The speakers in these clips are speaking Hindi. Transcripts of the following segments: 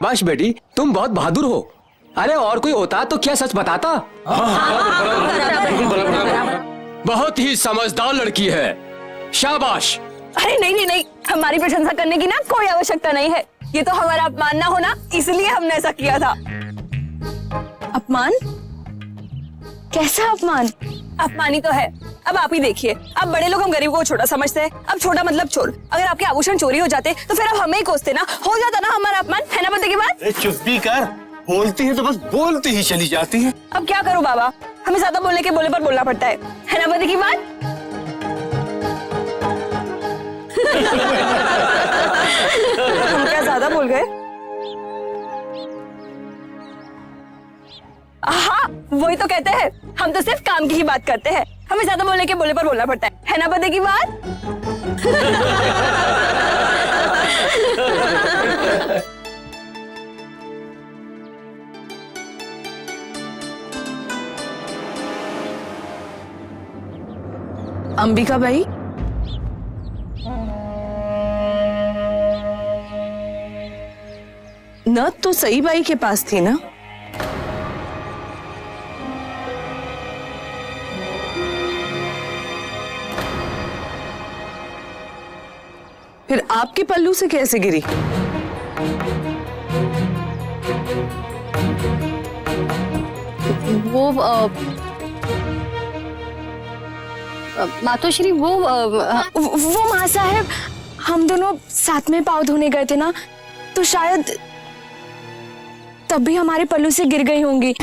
शाबाश बेटी, तुम बहुत बहादुर हो। अरे और कोई होता तो क्या सच बताता। बहुत ही समझदार लड़की है, शाबाश। अरे नहीं नहीं नहीं, हमारी प्रशंसा करने की ना कोई आवश्यकता नहीं है। ये तो हमारा अपमान ना होना, इसलिए हमने ऐसा किया था। अपमान? कैसा अपमान? अपमान ही तो है। अब आप ही देखिए, अब बड़े लोग हम गरीब को छोटा समझते हैं। अब छोटा मतलब चोर। अगर आपके आभूषण चोरी हो जाते तो फिर अब हमें ही कोसते ना, हो जाता ना हमारा अपमान, है ना पति की बात? चुप भी कर, बोलती है तो बस बोलती ही चली जाती है। अब क्या करूं बाबा, हमें ज्यादा बोलने के बोले पर बोलना पड़ता है ना पति की बात? हम क्या ज्यादा बोल गए? हाँ, वही तो कहते हैं, हम तो सिर्फ काम की ही बात करते हैं। हमें ज्यादा बोलने के बोले पर बोलना पड़ता है ना पति की बात? अंबिका भाई, नथ तो सई बाई के पास थी ना? फिर आपके पल्लू से कैसे गिरी? वो मातोश्री, वो माँ साहब, हम दोनों साथ में पाँव धोने गए थे ना, तो शायद तब भी हमारे पल्लू से गिर गई होंगी।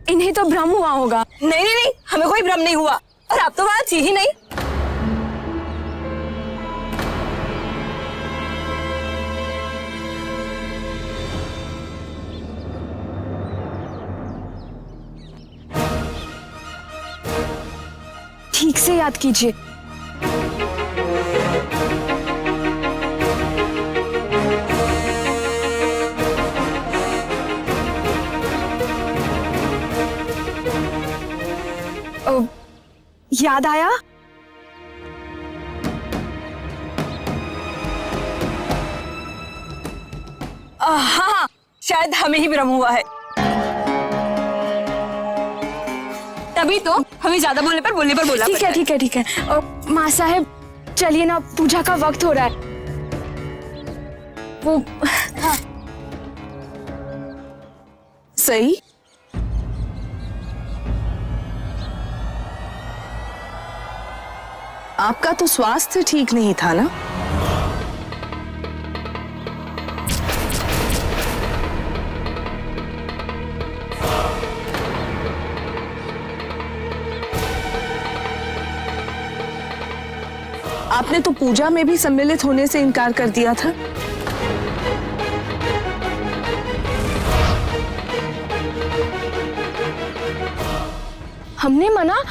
इन्हें तो भ्रम हुआ होगा। नहीं नहीं नहीं, हमें कोई भ्रम नहीं हुआ, और आप तो वहां थी ही नहीं। ठीक से याद कीजिए। याद आया? हाँ, शायद हमें ही भ्रम हुआ है, तभी तो हमें ज्यादा बोलने पर बोलना पड़ता है। ठीक है ठीक है। माँ साहब, चलिए ना, पूजा का वक्त हो रहा है। वो हाँ। सही, आपका तो स्वास्थ्य ठीक नहीं था ना? आपने तो पूजा में भी सम्मिलित होने से इनकार कर दिया था। हमने मना?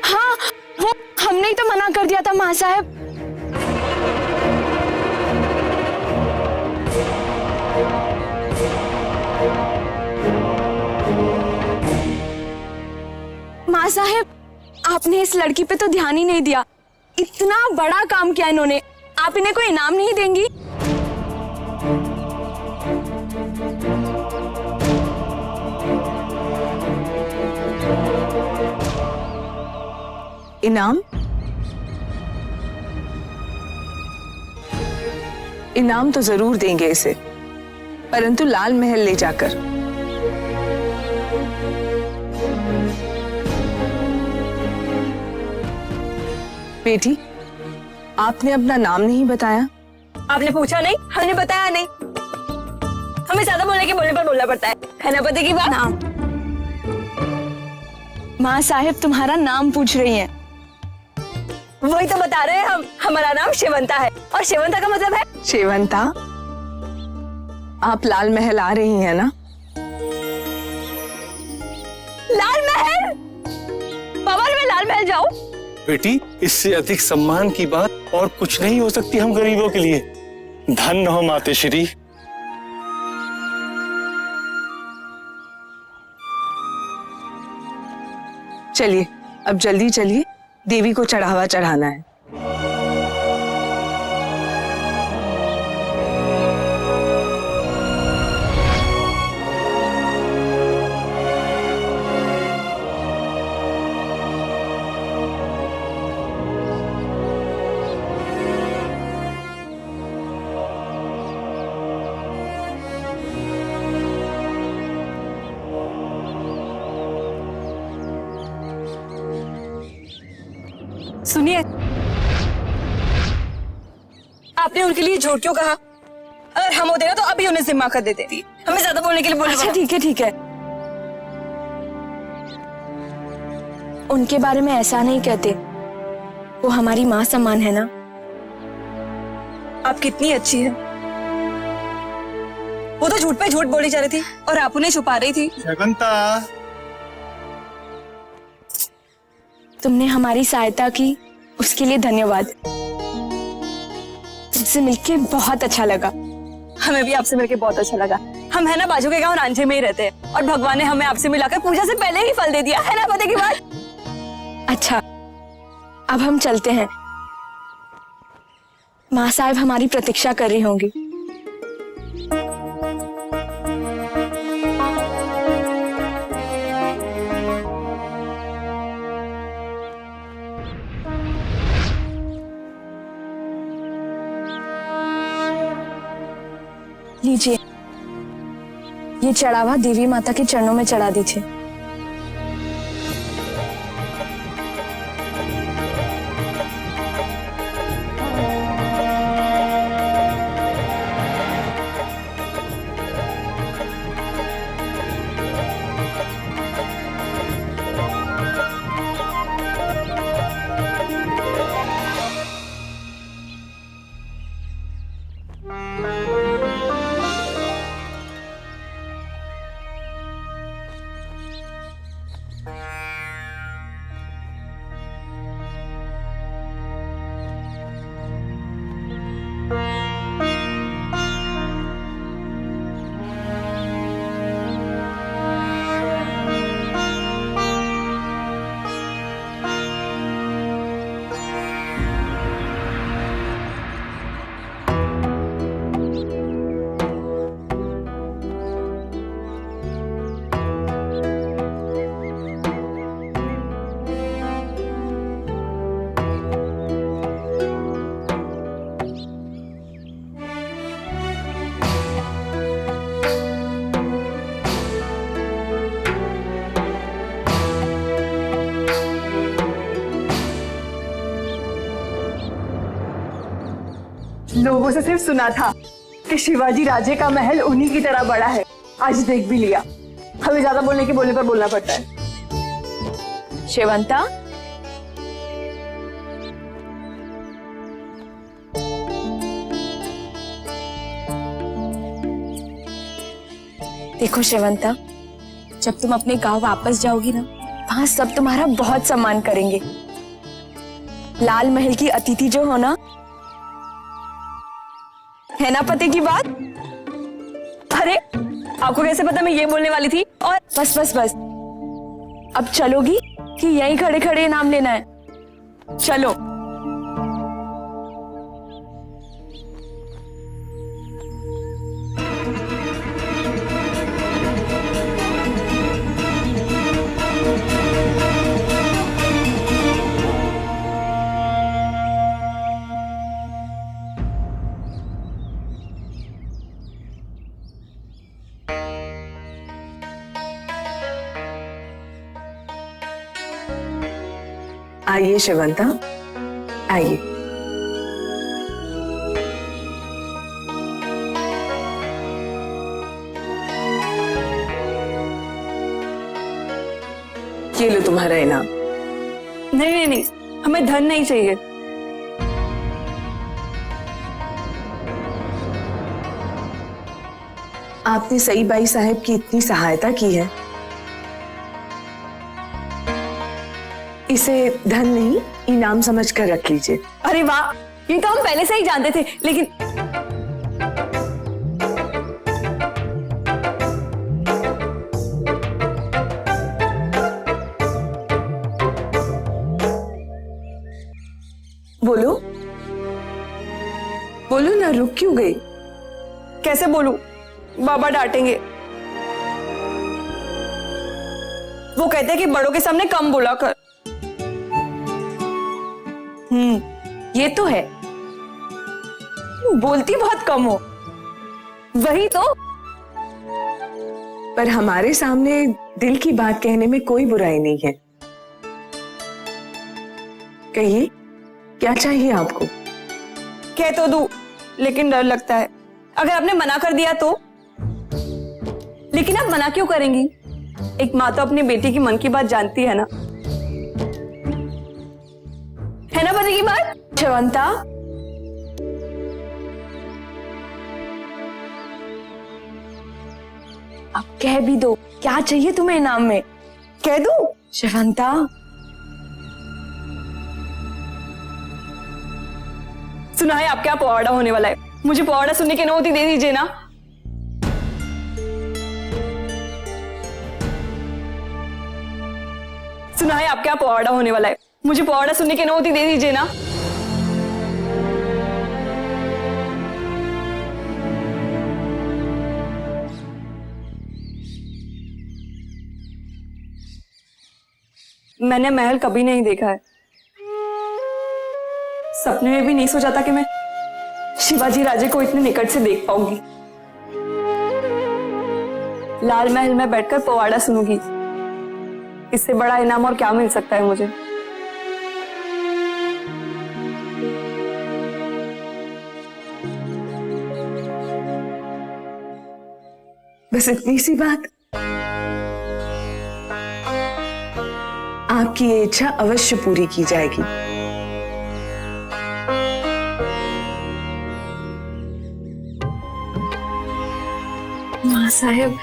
हाँ, वो हमने ही तो मना कर दिया था माँ साहब। माँ साहब, आपने इस लड़की पे तो ध्यान ही नहीं दिया। इतना बड़ा काम किया इन्होंने, आप इन्हें कोई इनाम नहीं देंगी? इनाम? इनाम तो जरूर देंगे इसे, परंतु लाल महल ले जाकर। बेटी, आपने अपना नाम नहीं बताया। आपने पूछा नहीं, हमने बताया नहीं। हमें ज्यादा बोलने के बोलने पर बोलना पड़ता है ना पति की बात? नाम? माँ साहब तुम्हारा नाम पूछ रही हैं। वही तो बता रहे हैं हम, हमारा नाम शेवंता है, और शेवंता का मतलब है? शेवंता, आप लाल महल आ रही हैं ना? लाल महल? बाबा मैं लाल महल जाऊं? बेटी, इससे अधिक सम्मान की बात और कुछ नहीं हो सकती हम गरीबों के लिए। धन्य हो मातेश्री। चलिए अब जल्दी चलिए, देवी को चढ़ावा चढ़ाना है। सुनिए, आपने उनके लिए झूठ क्यों कहा? अगर हम होते ना तो अभी उन्हें जिम्मा कर देते थी। हमें ज्यादा बोलने के लिए बोले। अच्छा ठीक है ठीक है, उनके बारे में ऐसा नहीं कहते, वो हमारी माँ समान है ना। आप कितनी अच्छी है। वो तो झूठ पे झूठ बोली जा रही थी और आप उन्हें छुपा रही थी। शेवंता, तुमने हमारी सहायता की, उसके लिए धन्यवाद। तुमसे मिलके बहुत अच्छा लगा। हमें भी आपसे मिलकर बहुत अच्छा लगा। हम है ना बाजू के गांव रांझे में ही रहते हैं और भगवान ने हमें आपसे मिलाकर पूजा से पहले ही फल दे दिया है ना, पता की बात। अच्छा अब हम चलते हैं, माँ साहब हमारी प्रतीक्षा कर रही होंगी। लीजिए, ये चढ़ावा देवी माता के चरणों में चढ़ा दीजिए। लोगों से सिर्फ सुना था कि शिवाजी राजे का महल उन्हीं की तरह बड़ा है। आज देख भी लिया। हमें ज्यादा बोलने पर बोलना पड़ता है। शेवंता, देखो शेवंता, जब तुम अपने गांव वापस जाओगी ना, वहां सब तुम्हारा बहुत सम्मान करेंगे। लाल महल की अतिथि जो हो ना, है ना पते की बात? अरे आपको कैसे पता मैं ये बोलने वाली थी? और बस बस बस, अब चलोगी कि यहीं खड़े खड़े नाम लेना है? चलो। आइए शेवंता, आइए। ये लो तुम्हारा इनाम। नहीं नहीं नहीं, हमें धन नहीं चाहिए। आपने सई बाई साहब की इतनी सहायता की है, इसे धन नहीं इनाम समझकर रख लीजिए। अरे वाह, ये तो हम पहले से ही जानते थे, लेकिन बोलो बोलो ना, रुक क्यों गई? कैसे बोलूं, बाबा डांटेंगे। वो कहते हैं कि बड़ों के सामने कम बोला कर। ये तो है, बोलती बहुत कम हो। वही तो। पर हमारे सामने दिल की बात कहने में कोई बुराई नहीं है। कहिए, क्या चाहिए आपको? कह तो दूं, लेकिन डर लगता है अगर आपने मना कर दिया तो। लेकिन आप मना क्यों करेंगी? एक माँ तो अपनी बेटी की मन की बात जानती है ना पति की बात। शिवंता, अब कह भी दो, क्या चाहिए तुम्हें इनाम में? कह दूं? शिवंता, सुना है आपके यहाँ पवाड़ा होने वाला है। मुझे पवाड़ा सुनने की अनुमति दे दीजिए ना। सुना है आपके यहाँ पवाड़ा होने वाला है। मुझे पवाड़ा सुनने की अनुमति दे दीजिए ना। मैंने महल कभी नहीं देखा है। सपने में भी नहीं सोचा था कि मैं शिवाजी राजे को इतने निकट से देख पाऊंगी। लाल महल में बैठकर पवाड़ा सुनूंगी। इससे बड़ा इनाम और क्या मिल सकता है मुझे? बस इतनी सी बात। आपकी ये इच्छा अवश्य पूरी की जाएगी। माँ साहेब,